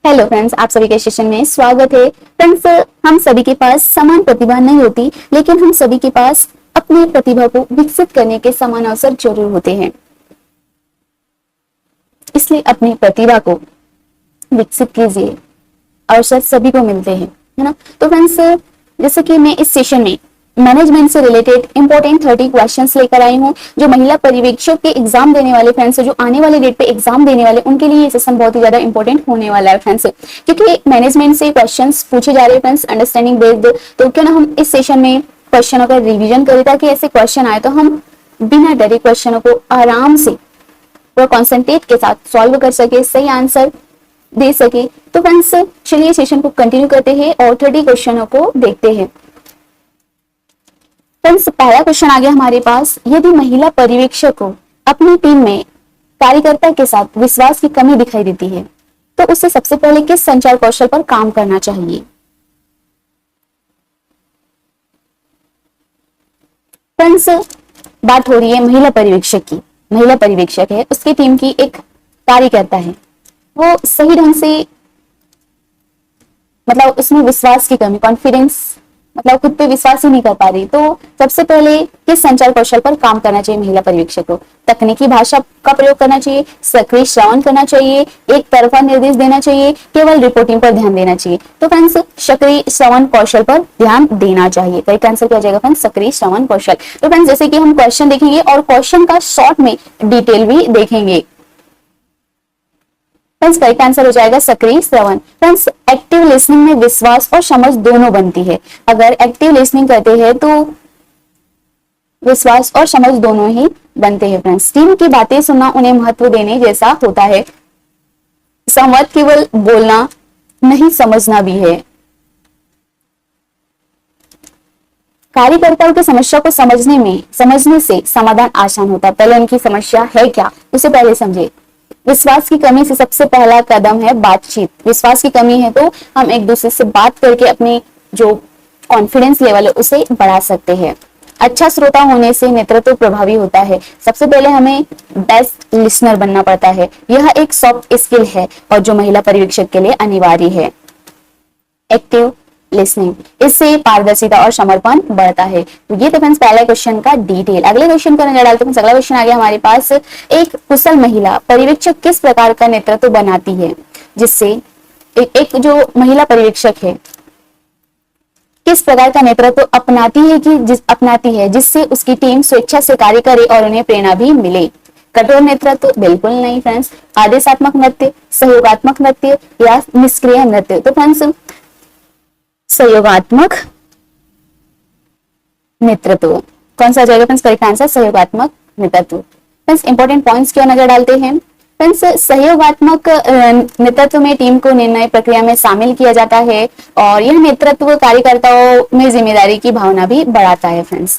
Hello friends, आप सभी के सेशन में स्वागत है। फ्रेंड्स, हम सभी के पास समान प्रतिभा नहीं होती, लेकिन हम सभी के पास अपनी प्रतिभा को विकसित करने के समान अवसर जरूर होते हैं। इसलिए अपनी प्रतिभा को विकसित कीजिए। अवसर सभी को मिलते हैं, है ना। तो फ्रेंड्स, जैसे कि मैं इस सेशन में मैनेजमेंट से रिलेटेड इंपॉर्टेंट 30 क्वेश्चंस लेकर आई हूँ, जो महिला पर्यवेक्षक के एग्जाम देने वाले फ्रेंड्स, जो आने वाले डेट पे एग्जाम देने वाले, उनके लिए ये सेशन बहुत ही ज्यादा इंपॉर्टेंट होने वाला है फ्रेंड्स, क्योंकि मैनेजमेंट से क्वेश्चंस पूछे जा रहे हैं फ्रेंड्स, अंडरस्टैंडिंग बेस्ड। तो क्यों ना हम इस सेशन में क्वेश्चनों का रिविजन करें, ताकि ऐसे क्वेश्चन आए तो हम बिना डरे क्वेश्चनों को आराम से और कॉन्सेंट्रेट के साथ सॉल्व कर सके, सही आंसर दे सके। तो फ्रेंड्स, चलिए सेशन को कंटिन्यू करते हैं और 30 क्वेश्चनों को देखते हैं। फ्रेंड्स, पहला क्वेश्चन आ गया हमारे पास। यदि महिला पर्यवेक्षक को अपनी टीम में कार्यकर्ता के साथ विश्वास की कमी दिखाई देती है, तो उसे सबसे पहले किस संचार कौशल पर काम करना चाहिए? फ्रेंड्स, बात हो रही है महिला पर्यवेक्षक की। महिला पर्यवेक्षक है, उसकी टीम की एक कार्यकर्ता है, वो सही ढंग से मतलब उसमें विश्वास की कमी, कॉन्फिडेंस, मतलब खुद पे विश्वास ही नहीं कर पा रही, तो सबसे पहले किस संचार कौशल पर काम करना चाहिए महिला पर्यवेक्षक को? तकनीकी भाषा का प्रयोग करना चाहिए, सक्रिय श्रवण करना चाहिए, एक तरफा निर्देश देना चाहिए, केवल रिपोर्टिंग पर ध्यान देना चाहिए? तो फ्रेंड्स, सक्रिय श्रवण कौशल पर ध्यान देना चाहिए। तो एक आंसर क्या हो जाएगा फ्रेंड्स? सक्रिय श्रवण कौशल। तो फ्रेंड्स, जैसे कि हम क्वेश्चन देखेंगे और क्वेश्चन का शॉर्ट में डिटेल भी देखेंगे। फ्रेंड्स, करेक्ट आंसर हो जाएगा सक्रिय श्रवण। फ्रेंड्स, एक्टिव लिसनिंग में विश्वास और समझ दोनों बनती है। अगर एक्टिव लिसनिंग करते हैं तो विश्वास और समझ दोनों ही बनते हैं। फ्रेंड्स, टीम की बातें सुनना उन्हें महत्व देने जैसा होता है। संवाद केवल बोलना नहीं, समझना भी है। कार्यकर्ताओं की समस्या को समझने से समाधान आसान होता है। पहले उनकी समस्या है क्या, उसे पहले समझे। विश्वास की कमी से सबसे पहला कदम है बातचीत। विश्वास की कमी है तो हम एक दूसरे से बात करके अपनी जो कॉन्फिडेंस लेवल है उसे बढ़ा सकते हैं। अच्छा श्रोता होने से नेतृत्व प्रभावी होता है। सबसे पहले हमें बेस्ट लिसनर बनना पड़ता है। यह एक सॉफ्ट स्किल है और जो महिला पर्यवेक्षक के लिए अनिवार्य है। एक्टिव लिसनिंग, इससे पारदर्शिता और समर्पण बढ़ता है। तो ये तो फ्रेंड्स पहले क्वेश्चन का डिटेल। अगले क्वेश्चन को नजर डालते हैं। अगला क्वेश्चन आ गया हमारे पास। एक कुशल महिला पर्यवेक्षक किस प्रकार का नेतृत्व बनाती है, जिससे एक जो महिला पर्यवेक्षक है किस प्रकार का नेतृत्व अपनाती है जिससे उसकी टीम स्वेच्छा से कार्य करे और उन्हें प्रेरणा भी मिले? कठोर नेतृत्व? बिल्कुल नहीं फ्रेंड्स। आदेशात्मक नृत्य, सहयोगात्मक नृत्य या निष्क्रिय नृत्य? तो फ्रेंड्स, सहयोगात्मक नेतृत्व। कौन सा जाएगा फ्रेंड्स? करेक्ट आंसर सहयोगात्मक नेतृत्व। फ्रेंड्स, इंपॉर्टेंट पॉइंट्स क्यों नजर डालते हैं? फ्रेंड्स, सहयोगात्मक नेतृत्व में टीम को निर्णय प्रक्रिया में शामिल किया जाता है और यह नेतृत्व कार्यकर्ताओं में जिम्मेदारी की भावना भी बढ़ाता है। फ्रेंड्स,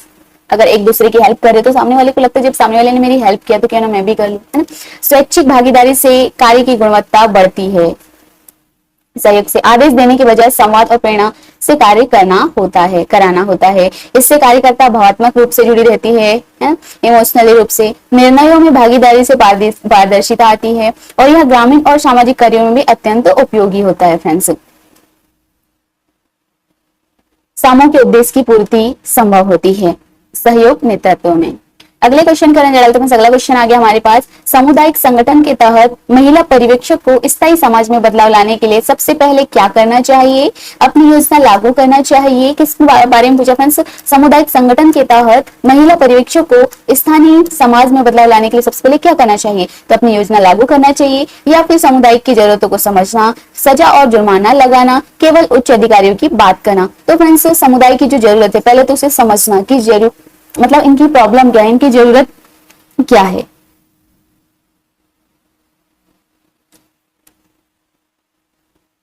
अगर एक दूसरे की हेल्प करे तो सामने वाले को लगता है जब सामने वाले ने मेरी हेल्प किया तो क्यों ना मैं भी कर लूं, है ना। स्वैच्छिक भागीदारी से कार्य की गुणवत्ता बढ़ती है। सहयोग से आदेश देने के बजाय संवाद और प्रेरणा से कार्य कराना होता है। इससे कार्यकर्ता भावात्मक रूप से जुड़ी रहती है, इमोशनली रूप से। निर्णयों में भागीदारी से पारदर्शिता आती है और यह ग्रामीण और सामाजिक कार्यों में भी अत्यंत उपयोगी होता है। फ्रेंड्स, सामूहिक उद्देश्य की पूर्ति संभव होती है सहयोग नेतृत्व में। अगले क्वेश्चन का नजर डालते हैं। अगला क्वेश्चन आ गया हमारे पास। सामुदायिक संगठन के तहत महिला पर्यवेक्षक को स्थायी समाज में बदलाव लाने के लिए सबसे पहले क्या करना चाहिए? अपनी योजना लागू करना चाहिए। किस बारे में पूछा फ्रेंड्स? सामुदायिक संगठन के तहत महिला पर्यवेक्षक को स्थानीय समाज में बदलाव लाने के लिए सबसे पहले क्या करना चाहिए? तो अपनी योजना लागू करना चाहिए या फिर सामुदायिक की जरूरतों को समझना, सजा और जुर्माना लगाना, केवल उच्च अधिकारियों की बात करना? तो फ्रेंड्स, समुदाय की जो जरूरत है पहले तो उसे समझना कि जरूर मतलब इनकी प्रॉब्लम क्या है, इनकी जरूरत क्या है।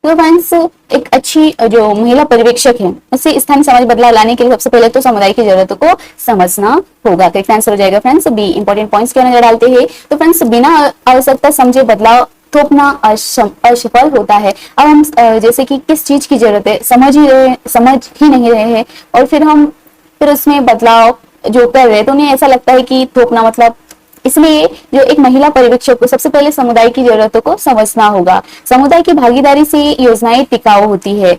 तो फ्रेंड्स, एक अच्छी जो महिला पर्यवेक्षक है उसे स्थानीय समाज बदलाव लाने के लिए सबसे पहले तो समुदाय की जरूरतों को समझना होगा। करेक्ट आंसर हो जाएगा फ्रेंड्स बी। इंपॉर्टेंट पॉइंट्स क्यों नजर डालते हैं? तो फ्रेंड्स, बिना आवश्यकता समझे बदलाव थोपना असफल होता है। अब हम जैसे कि किस चीज की जरूरत है समझ ही नहीं रहे हैं और फिर उसमें बदलाव जो कर रहे हैं तो उन्हें ऐसा लगता है कि थोपना मतलब इसलिए जो एक महिला पर्यवेक्षक को सबसे पहले समुदाय की जरूरतों को समझना होगा। समुदाय की भागीदारी से योजनाएं टिकाऊ होती है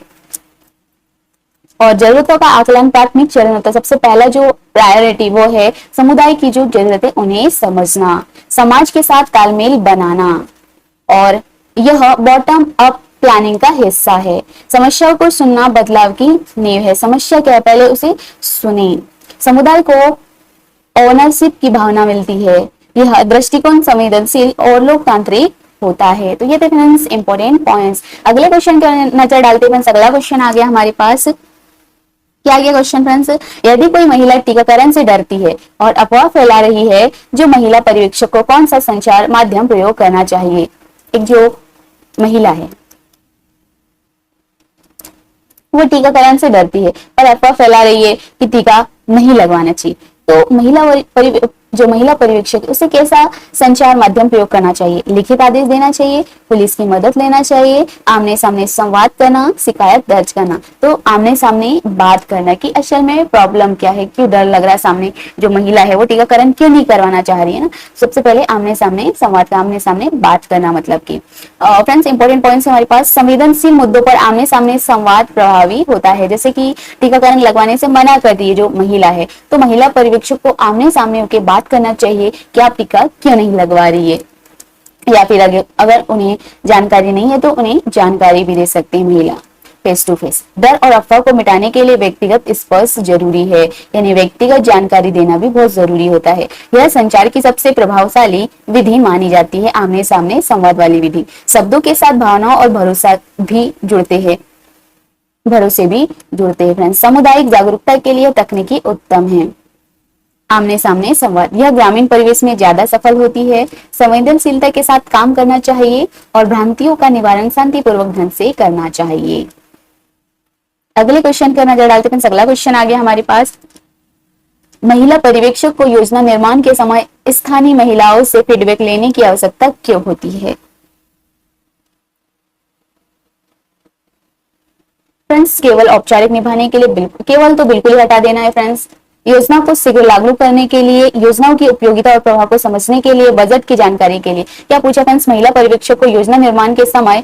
और जरूरतों का आकलन प्राथमिक चरण होता है। सबसे पहला जो प्रायोरिटी वो है समुदाय की जो जरूरतें उन्हें समझना, समाज के साथ तालमेल बनाना, और यह बॉटम अप प्लानिंग का हिस्सा है। समस्याओं को सुनना बदलाव की नींव है। समस्या क्या है, पहले उसे सुने। समुदाय को ओनरशिप की भावना मिलती है। यह दृष्टिकोण संवेदनशील और लोकतांत्रिक होता है। तो ये थे फ्रेंड्स इंपॉर्टेंट पॉइंट्स। अगले क्वेश्चन पर नजर डालते हैं फ्रेंड्स। अगला क्वेश्चन आ गया हमारे पास। क्या गया क्वेश्चन फ्रेंड्स, यदि कोई महिला टीकाकरण से डरती है और अफवाह फैला रही है, जो महिला पर्यवेक्षक को कौन सा संचार माध्यम प्रयोग करना चाहिए। एक जो महिला है वो टीकाकरण से डरती है और अफवाह फैला रही है कि टीका नहीं लगवाना चाहिए, तो जो महिला पर्यवेक्षक उसे कैसा संचार माध्यम प्रयोग करना चाहिए। लिखित आदेश देना चाहिए, पुलिस की मदद लेना चाहिए, आमने सामने संवाद करना, शिकायत दर्ज करना। तो आमने सामने बात करना कि असल में प्रॉब्लम क्या है, क्यों डर लग रहा है, सामने जो महिला है वो टीकाकरण क्यों नहीं करवाना चाह रही है ना। सबसे पहले आमने सामने संवाद का, आमने सामने बात करना मतलब की। फ्रेंड्स इंपॉर्टेंट पॉइंट्स हमारे पास। संवेदनशील मुद्दों पर आमने सामने संवाद प्रभावी होता है। जैसे कि टीकाकरण लगवाने से मना कर दी है जो महिला है, तो महिला पर्यवेक्षक को आमने सामने होकर बात करना चाहिए कि आप टीका क्यों नहीं लगवा रही है, या फिर अगर उन्हें जानकारी नहीं है तो उन्हें जानकारी भी दे सकती है महिला फेस टू फेस। डर और अफवाह को मिटाने के लिए व्यक्तिगत स्पर्श जरूरी है, यानी व्यक्तिगत जानकारी देना भी बहुत जरूरी होता है। यह संचार की सबसे प्रभावशाली विधि मानी जाती है, आमने सामने संवाद वाली विधि। शब्दों के साथ भावनाओं और भरोसे भी जुड़ते हैं फ्रेंड्स। सामुदायिक जागरूकता के लिए तकनीकी उत्तम है। आमने सामने संवाद यह ग्रामीण परिवेश में ज्यादा सफल होती है। संवेदनशीलता के साथ काम करना चाहिए और भ्रांतियों का निवारण शांतिपूर्वक ढंग से करना चाहिए। अगले क्वेश्चन पर नजर डालते हैं। अगला क्वेश्चन आ गया हमारे पास। महिला पर्यवेक्षक को योजना निर्माण के समय स्थानीय महिलाओं से फीडबैक लेने की आवश्यकता क्यों होती है। फ्रेंड्स केवल औपचारिक निभाने के लिए केवल तो बिल्कुल ही हटा देना है फ्रेंड्स। योजना को शीघ्र लागू करने के लिए, योजनाओं की उपयोगिता और प्रभाव को समझने के लिए, बजट की जानकारी के लिए। क्या पूछा फ्रेंड्स, महिला पर्यवेक्षक को योजना निर्माण के समय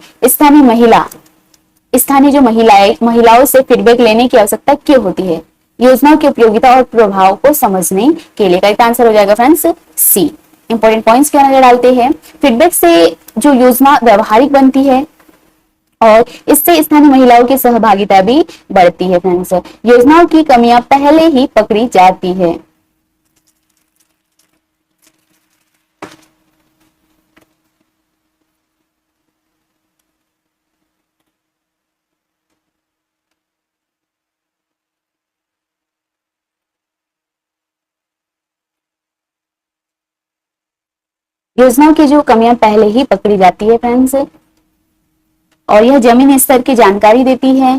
स्थानीय जो महिलाओं से फीडबैक लेने की आवश्यकता क्यों होती है। योजनाओं की उपयोगिता और प्रभाव को समझने के लिए। करेक्ट आंसर हो जाएगा फ्रेंड्स सी। इंपॉर्टेंट पॉइंट्स क्या नजर डालते हैं। फीडबैक से जो योजना व्यवहारिक बनती है और इससे स्थानीय महिलाओं की सहभागिता भी बढ़ती है फ्रेंड्स। योजनाओं की कमियां पहले ही पकड़ी जाती है। योजनाओं की जो कमियां पहले ही पकड़ी जाती है फ्रेंड्स, और यह जमीन स्तर की जानकारी देती है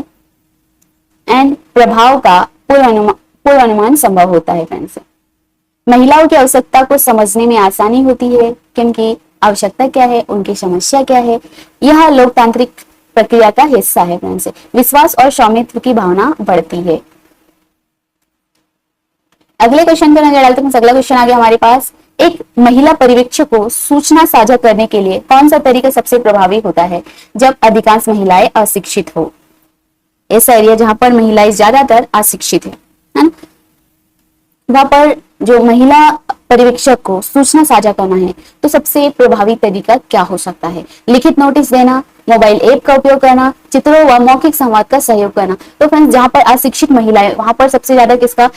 एंड प्रभाव का पूर्वानुमान संभव होता है फ्रेंड्स। महिलाओं की आवश्यकता को समझने में आसानी होती है कि उनकी आवश्यकता क्या है, उनकी समस्या क्या है। यह लोकतांत्रिक प्रक्रिया का हिस्सा है फ्रेंड्स। विश्वास और स्वामित्व की भावना बढ़ती है। अगले क्वेश्चन पर नजर डालते हैं। अगला क्वेश्चन आ गया हमारे पास। एक महिला पर्यवेक्षक को सूचना साझा करने के लिए कौन सा तरीका सबसे प्रभावी होता है जब अधिकांश महिलाएं अशिक्षित हो। ऐसा एरिया जहां पर महिलाएं ज्यादातर अशिक्षित है ना, वहां पर जो महिला पर्यवेक्षक को सूचना साझा करना है तो सबसे प्रभावी तरीका क्या हो सकता है। लिखित नोटिस देना, मोबाइल ऐप का उपयोग करना, चित्रों व मौखिक संवाद का सहयोग करना। तो फ्रेंड्स जहां पर अशिक्षित महिलाएं वहां पर सबसे ज्यादा किसका,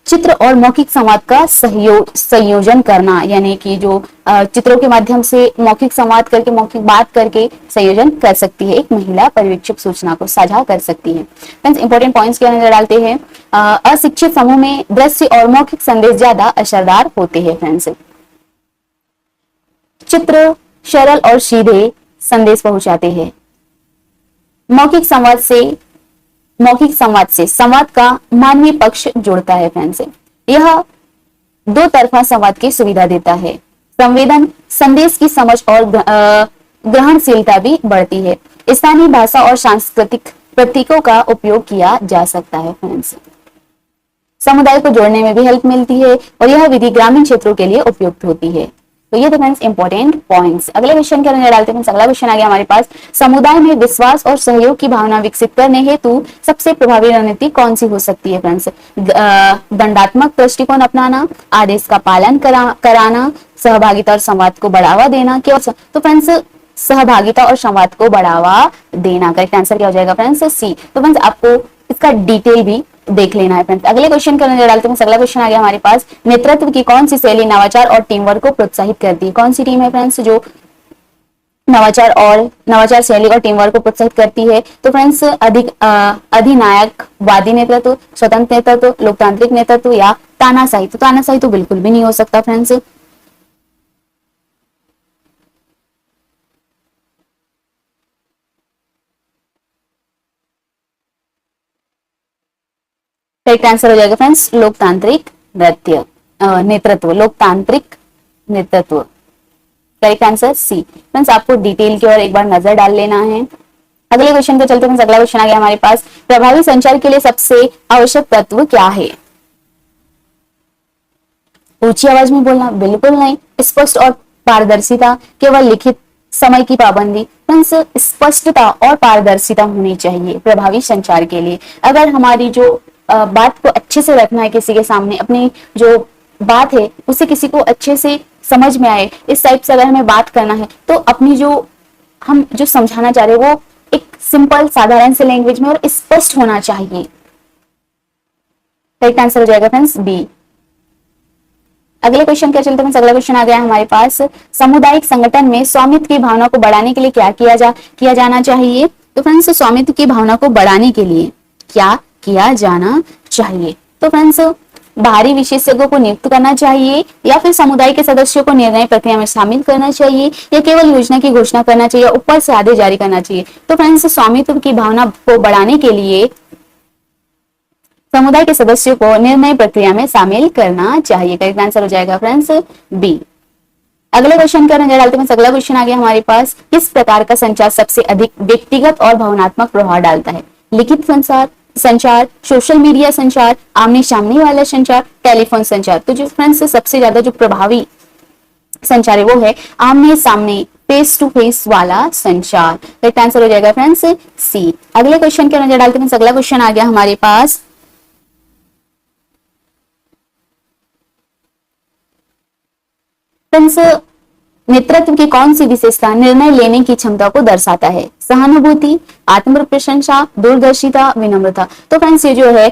चित्र और मौखिक संवाद का संयोजन करना, यानी कि जो चित्रों के माध्यम से मौखिक संवाद करके, मौखिक बात करके संयोजन कर सकती है। एक महिला पर्यवेक्षक सूचना को साझा कर सकती है। फ्रेंड्स इंपॉर्टेंट पॉइंट्स क्या नजर डालते हैं। अशिक्षित समूह में दृश्य और मौखिक संदेश ज्यादा असरदार होते हैं फ्रेंड्स। चित्र सरल और सीधे संदेश पहुंचाते हैं। मौखिक संवाद से संवाद का मानवीय पक्ष जुड़ता है फ्रेंड्स। यह दो तरफा संवाद की सुविधा देता है। संवेदन, संदेश की समझ और ग्रहणशीलता भी बढ़ती है। स्थानीय भाषा और सांस्कृतिक प्रतीकों का उपयोग किया जा सकता है फ्रेंड्स। समुदाय को जोड़ने में भी हेल्प मिलती है और यह विधि ग्रामीण क्षेत्रों के लिए उपयुक्त होती है। तो ये तो फ्रेंड्स इंपॉर्टेंट पॉइंट्स। अगले क्वेश्चन के अंदर डालते हैं। अगला क्वेश्चन आ गया हमारे पास, समुदाय में विश्वास और सहयोग की भावना विकसित करने हेतु सबसे प्रभावी रणनीति कौन सी हो सकती है फ्रेंड्स? दंडात्मक दृष्टिकोण अपनाना, आदेश का पालन कराना, सहभागिता और संवाद को बढ़ावा देना। तो फ्रेंड्स सहभागिता और संवाद को बढ़ावा देना। करेक्ट आंसर क्या हो जाएगा फ्रेंड्स? सी। तो फ्रेंड्स आपको इसका डिटेल भी देख लेना है फ्रेंड्स। अगले क्वेश्चन के अंदर डालते हैं। अगला क्वेश्चन आ गया हमारे पास, नेतृत्व की कौन सी शैली नवाचार और टीम वर्क को प्रोत्साहित करती है? कौन सी टीम है फ्रेंड्स जो नवाचार शैली और टीम वर्क को प्रोत्साहित करती है? तो फ्रेंड्स अधिनायकवादी नेतृत्व, स्वतंत्र नेतृत्व, लोकतांत्रिक नेतृत्व या तानाशाही? तो तानाशाही तो बिल्कुल भी नहीं हो सकता फ्रेंड्स। करेक्ट आंसर हो जाएगा फ्रेंड्स लोकतांत्रिक नेतृत्व, लोकतांत्रिक नेतृत्व। Correct answer C. फ्रेंड्स आपको डिटेल की ओर एक बार नजर डाल लेना है। अगले क्वेश्चन पे चलते हैं। अगला क्वेश्चन आ गया हमारे पास, प्रभावी संचार के लिए सबसे आवश्यक तत्व क्या है? ऊंची आवाज में बोलना? बिल्कुल नहीं। स्पष्ट और पारदर्शिता, केवल लिखित समय की पाबंदी? फ्रेंड्स स्पष्टता और पारदर्शिता होनी चाहिए प्रभावी संचार के लिए। अगर हमारी जो बात को अच्छे से रखना है किसी के सामने, अपनी जो बात है उसे किसी को अच्छे से समझ में आए, इस टाइप से अगर हमें बात करना है तो अपनी हम जो समझाना चाह रहे हैं वो एक सिंपल साधारण से लैंग्वेज में और स्पष्ट होना चाहिए। राइट आंसर हो जाएगा फ्रेंड्स बी। अगले क्वेश्चन क्या चलते हैं? अगला क्वेश्चन आ गया हमारे पास, सामुदायिक संगठन में स्वामित्व की भावना को बढ़ाने के लिए क्या किया जाना चाहिए? तो फ्रेंड्स स्वामित्व की भावना को बढ़ाने के लिए क्या किया जाना चाहिए? तो फ्रेंड्स बाहरी विशेषज्ञों को नियुक्त करना चाहिए या फिर समुदाय के सदस्यों को निर्णय प्रक्रिया में शामिल करना चाहिए या केवल योजना की घोषणा करना चाहिए या ऊपर से आदेश जारी करना चाहिए? तो फ्रेंड्स स्वामित्व की भावना को बढ़ाने के लिए समुदाय के सदस्यों को निर्णय प्रक्रिया में शामिल करना चाहिए। करेक्ट आंसर हो जाएगा फ्रेंड्स बी। अगले क्वेश्चन का नजर डालते हैं। अगला क्वेश्चन आ गया हमारे पास, किस प्रकार का संचार सबसे अधिक व्यक्तिगत और भावनात्मक प्रभाव डालता है? लिखित संचार, सोशल मीडिया संचार, आमने सामने वाला संचार, टेलीफोन संचार? तो जो फ्रेंड्स सबसे ज्यादा जो प्रभावी संचार है वो है आमने सामने, फेस टू फेस वाला संचार। करेक्ट आंसर हो जाएगा फ्रेंड्स सी। अगले क्वेश्चन के नजर डालते हैं। अगला क्वेश्चन आ गया हमारे पास, फ्रेंड्स नेतृत्व की कौन सी विशेषता निर्णय लेने की क्षमता को दर्शाता है? सहानुभूति, आत्म प्रशंसा, दूरदर्शिता, विनम्रता? तो फ्रेंड्स ये जो है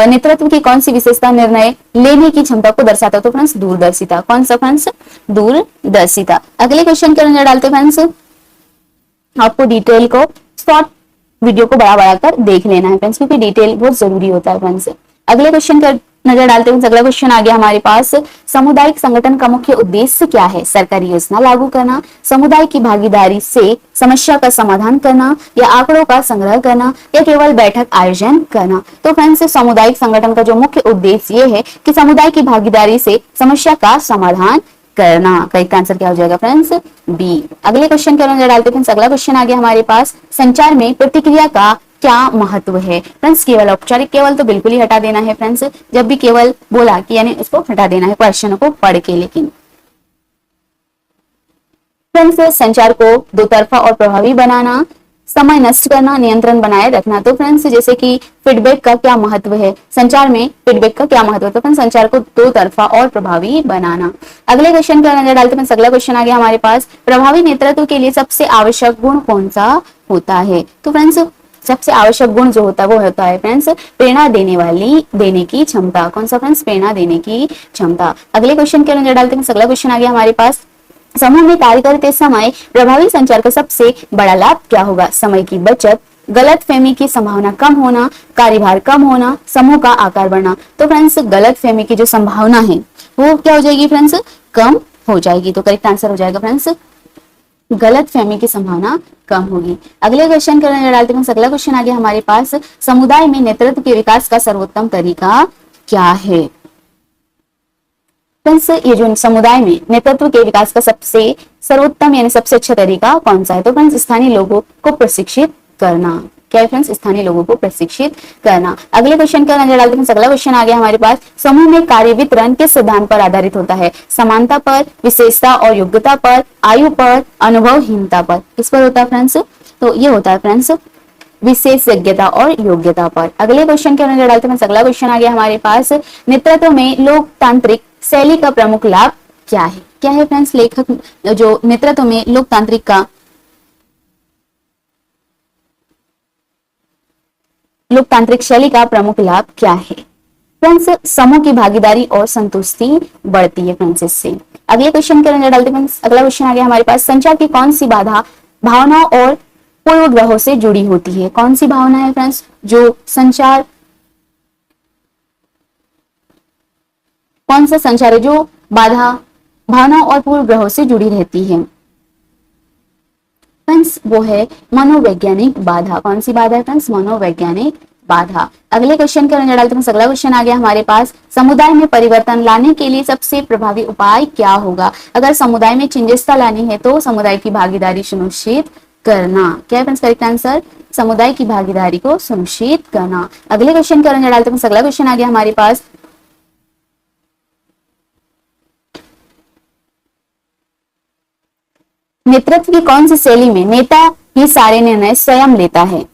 नेतृत्व की कौन सी विशेषता निर्णय लेने की क्षमता को दर्शाता है? तो फ्रेंड्स दूरदर्शिता। कौन सा फ्रेंड्स? दूरदर्शिता। अगले क्वेश्चन के अंदर डालते फ्रेंड्स, आपको डिटेल को शॉर्ट वीडियो को बड़ा कर देख लेना है फ्रेंड्स, क्योंकि डिटेल बहुत जरूरी होता है फ्रेंड्स। अगले क्वेश्चन का नजर डालते हैं। अगला क्वेश्चन आ गया हमारे पास, सामुदायिक संगठन का मुख्य उद्देश्य क्या है? सरकारी योजना लागू करना, समुदाय की भागीदारी से समस्या का समाधान करना या आंकड़ों का संग्रह करना या केवल बैठक आयोजन करना? तो फ्रेंड्स सामुदायिक संगठन का जो मुख्य उद्देश्य ये है कि समुदाय की भागीदारी से समस्या का समाधान करना। करेक्ट आंसर क्या हो जाएगा फ्रेंड्स? बी। अगले क्वेश्चन के अंदर डालते हैं। अगला क्वेश्चन आ गया हमारे पास, संचार में प्रतिक्रिया का क्या महत्व है? फ्रेंड्स केवल औपचारिक केवल तो बिल्कुल ही हटा देना है फ्रेंड्स, जब भी केवल बोला कि यानी उसको हटा देना है क्वेश्चन को पढ़ के। लेकिन फ्रेंड्स संचार को दो तरफा और प्रभावी बनाना, समय नष्ट करना, नियंत्रण बनाए रखना। तो फ्रेंड्स जैसे कि फीडबैक का क्या महत्व है, संचार में फीडबैक का क्या महत्व है? तो फ्रेंड्स संचार को दो तरफा और प्रभावी बनाना। अगले क्वेश्चन का नजर डालते हैं। अगला क्वेश्चन आ गया हमारे पास, प्रभावी नेतृत्व के लिए सबसे आवश्यक गुण कौन सा होता है? तो फ्रेंड्स सबसे आवश्यक गुण जो होता है वो होता है फ्रेंड्स प्रेरणा देने की क्षमता। कौन सा फ्रेंड्स? प्रेरणा देने की क्षमता। अगले क्वेश्चन के नजर डालते हैं। अगला क्वेश्चन आ गया हमारे पास, समूह में कार्य करते समय प्रभावी संचार का सबसे बड़ा लाभ क्या होगा? समय की बचत, गलतफहमी की संभावना कम होना, कार्यभार कम होना, समूह का आकार बढ़ना। तो फ्रेंड्स गलतफहमी की जो संभावना है वो क्या हो जाएगी फ्रेंड्स? कम हो जाएगी। तो करेक्ट आंसर हो जाएगा फ्रेंड्स गलतफहमी की संभावना कम होगी। अगले क्वेश्चन के नजर डालते हैं। अगला क्वेश्चन आ गया हमारे पास, समुदाय में नेतृत्व के विकास का सर्वोत्तम तरीका क्या है? फ्रेंड्स ये जो समुदाय में नेतृत्व के विकास का सर्वोत्तम यानी सबसे अच्छा तरीका कौन सा है? तो फ्रेंड्स स्थानीय लोगों को प्रशिक्षित करना। क्या है फ्रेंड्स, स्थानीय लोगों को प्रशिक्षित करना। अगले क्वेश्चन का नजर डालते हैं। अगला क्वेश्चन आ गया हमारे पास, समूह में कार्य वितरण किस सिद्धांत पर आधारित होता है? समानता पर, विशेषता और योग्यता पर, आयु पर, अनुभवहीनता पर। किस पर होता है फ्रेंड्स? तो ये होता है फ्रेंड्स विशेषज्ञता और योग्यता पर। अगले क्वेश्चन के नजर डालते हैं। अगला क्वेश्चन आ गया हमारे पास, नेतृत्व में लोकतांत्रिक शैली का प्रमुख लाभ क्या है? क्या है फ्रेंड्स, लेखक जो नेतृत्व में लोकतांत्रिक शैली का प्रमुख लाभ क्या है? फ्रेंड्स, समूह की भागीदारी और संतुष्टि बढ़ती है फ्रेंड्स इससे। अगले क्वेश्चन के नजर डालते हैं। अगला क्वेश्चन आ गया हमारे पास, संचार की कौन सी बाधा भावनाओं और पूर्वग्रहों से जुड़ी होती है? कौन सी भावना है फ्रेंड्स जो संचार, कौन सा संचार है जो बाधा भावनाओं और पूर्वग्रहों से जुड़ी रहती है? फ्रेंड्स वो है मनोवैज्ञानिक बाधा। कौन सी बाधा है फ्रेंड्स? मनोवैज्ञानिक बाधा। अगले क्वेश्चन के नजर डालते हैं। अगला क्वेश्चन आ गया हमारे पास, समुदाय में परिवर्तन लाने के लिए सबसे प्रभावी उपाय क्या होगा? अगर समुदाय में चेंजेसता लानी है तो समुदाय की भागीदारी सुनिश्चित करना। क्या है फ्रेंड्स करेक्ट आंसर? समुदाय की भागीदारी को सुनिश्चित करना। अगले क्वेश्चन के नजर डालते हैं। अगला क्वेश्चन आ गया हमारे पास, नेतृत्व की कौन सी शैली में नेता ही सारे निर्णय स्वयं लेता है?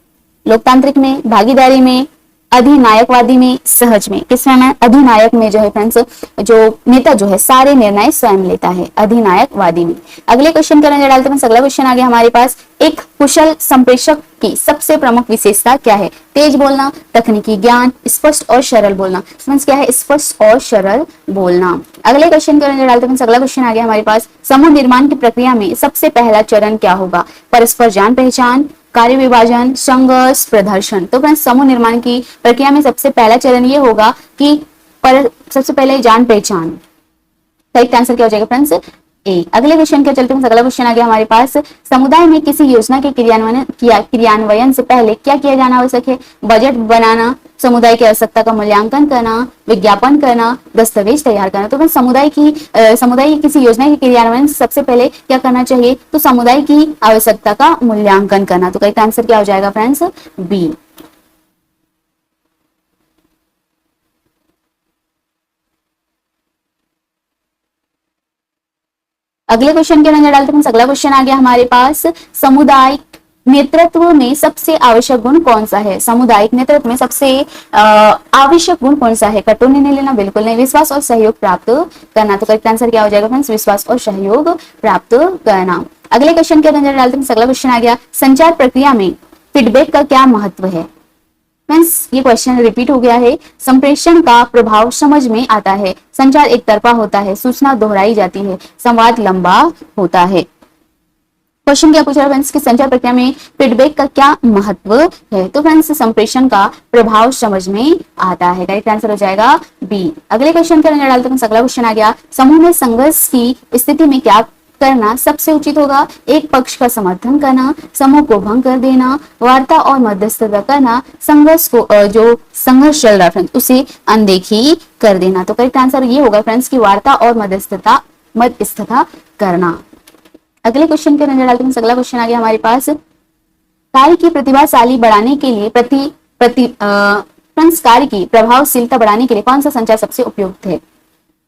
लोकतांत्रिक में, भागीदारी में, अधिनायकवादी में, सहज में। किसमें में? अधिनायक में जो है फ्रेंड्स, जो नेता जो है सारे निर्णय स्वयं लेता है, अधिनायकवादी में। अगले क्वेश्चन का नजर डालते हैं। अगला क्वेश्चन आ गया हमारे पास, एक कुशल संप्रेषक की सबसे प्रमुख विशेषता क्या है? तेज बोलना, तकनीकी ज्ञान, स्पष्ट और सरल बोलना। मींस क्या है? स्पष्ट और सरल बोलना। अगले क्वेश्चन का नजर डालते हैं। अगला क्वेश्चन आ गया हमारे पास, समूह निर्माण की प्रक्रिया में सबसे पहला चरण क्या होगा? परस्पर जान पहचान, कार्य विभाजन, संघर्ष, प्रदर्शन। तो फ्रेंड्स समूह निर्माण की प्रक्रिया में सबसे पहला चरण ये होगा कि सबसे पहले जान पहचान। करेक्ट आंसर क्या हो जाएगा फ्रेंड्स? ए। अगले क्वेश्चन क्या चलते हैं। अगला क्वेश्चन आ गया हमारे पास, समुदाय में किसी योजना के क्रियान्वयन से पहले क्या किया जाना आवश्यक है? बजट बनाना, समुदाय की आवश्यकता का मूल्यांकन करना, विज्ञापन करना, दस्तावेज तैयार करना। तो समुदाय की किसी योजना के क्रियान्वयन से सबसे पहले क्या करना चाहिए? तो समुदाय की आवश्यकता का मूल्यांकन करना। तो करेक्ट आंसर क्या हो जाएगा फ्रेंड्स? बी। अगले क्वेश्चन के नजर डालते हैं। अगला क्वेश्चन आ गया हमारे पास, समुदाय नेतृत्व में सबसे आवश्यक गुण कौन सा है? सामुदायिक नेतृत्व में सबसे आवश्यक गुण कौन सा है? कटु निर्णय लेना, बिल्कुल नहीं। विश्वास और सहयोग प्राप्त करना। तो करेक्ट आंसर क्या हो जाएगा फ्रेंड्स? विश्वास और सहयोग प्राप्त करना। अगले क्वेश्चन के नजर डालते हैं। अगला क्वेश्चन आ गया, संचार प्रक्रिया में फीडबैक का क्या महत्व है? फ्रेंड्स ये क्वेश्चन रिपीट हो गया है। संप्रेषण का प्रभाव समझ में आता है, संचार एक तरफा होता है, सूचना दोहराई जाती है, संवाद लंबा होता है। क्वेश्चन क्या पूछ रहा है फ्रेंड्स कि संचार प्रक्रिया में फीडबैक का क्या महत्व है? तो फ्रेंड्स संप्रेषण का प्रभाव समझ में आता है। करेक्ट आंसर हो जाएगा बी। अगले क्वेश्चन का नजर डालते हैं। अगला क्वेश्चन आ गया, समूह में संघर्ष की स्थिति में क्या करना सबसे उचित होगा? एक पक्ष का समर्थन करना, समूह को भंग कर देना, वार्ता और मध्यस्थता करना, संघर्ष को जो संघर्ष चल रहा फ्रेंड्स उसे अनदेखी कर देना। तो करेक्ट आंसर ये होगा फ्रेंड्स की वार्ता और मध्यस्थता करना। अगले क्वेश्चन के नजर डालते हैं। अगला क्वेश्चन आ गया हमारे पास, कार्य की प्रतिभाशाली बढ़ाने के लिए फ्रेंड्स कार्य की प्रभावशीलता बढ़ाने के लिए कौन सा संचार सबसे उपयुक्त है?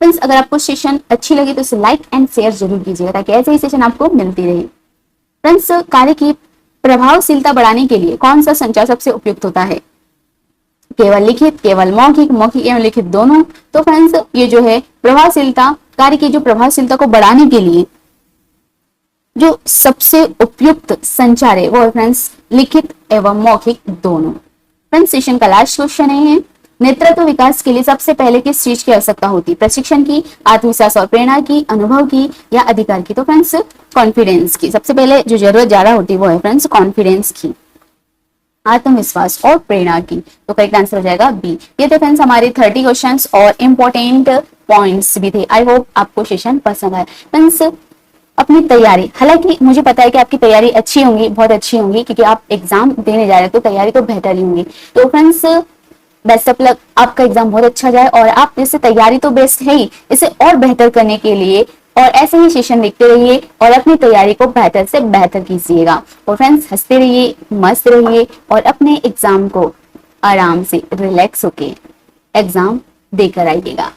फ्रेंड्स अगर आपको सेशन अच्छी लगी तो इसे लाइक एंड शेयर जरूर कीजिएगा ताकि ऐसे ही सेशन आपको मिलती रहे। फ्रेंड्स कार्य की प्रभावशीलता बढ़ाने के लिए कौन सा संचार सबसे उपयुक्त होता है? केवल लिखित, केवल मौखिक, मौखिक एवं लिखित दोनों। तो फ्रेंड्स ये जो है प्रभावशीलता, कार्य की जो प्रभावशीलता को बढ़ाने के लिए जो सबसे उपयुक्त संचार है वो है फ्रेंड्स लिखित एवं मौखिक दोनों। फ्रेंड्स सेशन का लास्ट क्वेश्चन है, नेतृत्व विकास के लिए सबसे पहले किस चीज की आवश्यकता होती है? प्रशिक्षण की, आत्मविश्वास और प्रेरणा की, अनुभव की या अधिकार की? तो फ्रेंड्स कॉन्फिडेंस की। सबसे पहले जो जरूरत ज्यादा होती है वो है फ्रेंड्स कॉन्फिडेंस की, आत्मविश्वास और प्रेरणा की। तो करेक्ट आंसर हो जाएगा बी। ये थे फ्रेंड्स हमारे 30 क्वेश्चंस और इंपॉर्टेंट पॉइंट्स भी थे। आई होप आपको सेशन पसंद आया। फ्रेंड्स अपनी तैयारी, हालांकि मुझे पता है कि आपकी तैयारी अच्छी होंगी, बहुत अच्छी होंगी, क्योंकि आप एग्जाम देने जा रहे हो तो तैयारी तो बेहतर ही होंगी। तो फ्रेंड्स बेस्ट ऑफ लक, आपका एग्जाम बहुत अच्छा जाए और आप इससे तैयारी तो बेस्ट है ही, इसे और बेहतर करने के लिए और ऐसे ही सेशन देखते रहिए और अपनी तैयारी को बेहतर से बेहतर कीजिएगा। और फ्रेंड्स, हंसते रहिए, मस्त रहिए और अपने एग्जाम को आराम से रिलैक्स होके एग्जाम देकर आइएगा।